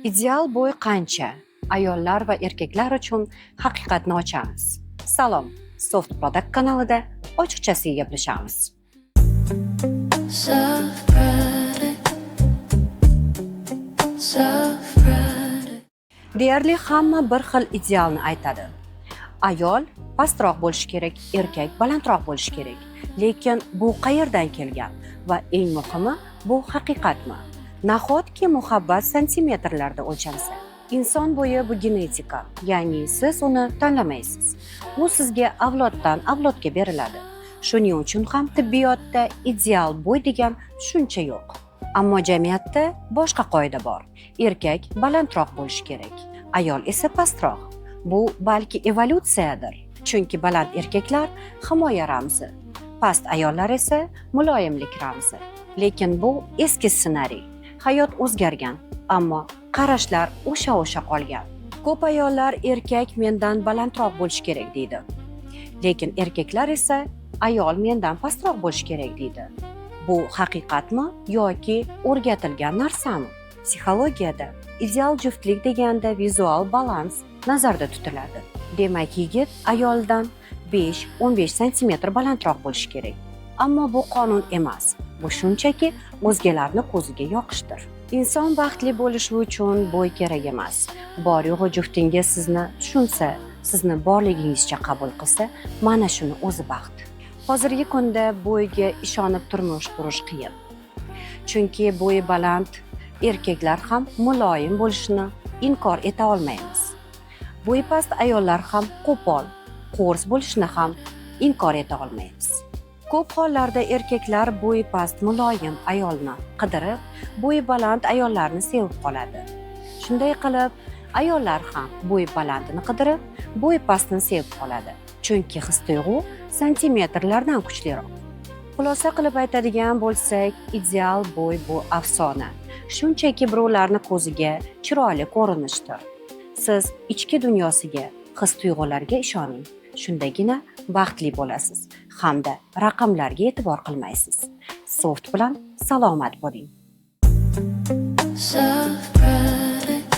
Ideal bo'y qancha? Ayollar va erkaklar uchun haqiqatni ochamiz. Salom, Soft Product kanalida ochiqchasiga gaplashamiz. Deyarli hamma bir xil idealni aytadi. Ayol pastroq bo'lishi kerak, erkak balandroq bo'lishi kerak. Lekin bu qayerdan kelgan va eng muhimi, bu haqiqatmi? Nahotki muhabbat santimetrlarda o'lchansa? Inson bo'yi bu genetika, ya'ni siz uni tanlamaysiz. U sizga avloddan avlodga beriladi. Shuning uchun ham tibbiyotda ideal bo'y degan tushuncha yo'q. Ammo jamiyatda boshqa qoida bor. Erkak balandroq bo'lishi kerak, ayol esa pastroq. Bu balki evolyutsiyadir. Chunki baland erkaklar himoya ramzi, past ayollar esa muloyimlik ramzi. Lekin bu eski ssenariy. Hayot o'zgargan, ammo qarashlar o'sha qolgan. Ko'p ayollar erkak mendan balandroq bo'lishi kerak deydi. Lekin erkaklar esa ayol mendan pastroq bo'lishi kerak deydi. Bu haqiqatmi yoki o'rgatilgan narsami? Psixologiyada ideal juftlik deganda vizual balans nazarda tutiladi. Demak, yigit ayoldan 5-15 santimetr balandroq bo'lishi kerak. Ammo bu qonun emas. Bu shunchaki o'zgalarni ko'ziga yoqishdir. Inson baxtli bo'lishi uchun bo'y kerak emas. Bor yo'g'i juftingiz sizni tushunsa, sizni borligingizcha qabul qilsa, mana shuni o'zi baxt. Hozirgi kunda bo'yga ishonib turmush qurish qiyin. Chunki bo'yi baland erkaklar ham muloyim bo'lishini inkor eta olmaymiz. Bo'yi past ayollar ham qo'pol, qo'rs bo'lishini ham inkor eta olmaymiz. Ko'p hollarda erkaklar bo'yi past muloyim ayolni qidirib, bo'yi baland ayollarni sevib qoladi. Shunday qilib, ayollar ham bo'yi balandini qidirib, bo'yi pastini sevib qoladi. Chunki his-tuyg'u santimetrlardan kuchliroq. Xulosa qilib aytadigan bo'lsak, ideal bo'y bu afsona. Shunchaki birovlarning ko'ziga chiroyli ko'rinishdir. Siz ichki dunyosiga, his-tuyg'ularga ishoning. Shundagina baxtli bo'lasiz hamda raqamlarga e'tibor qilmaysiz. Soft bilan salomat bo'ling. Soft product.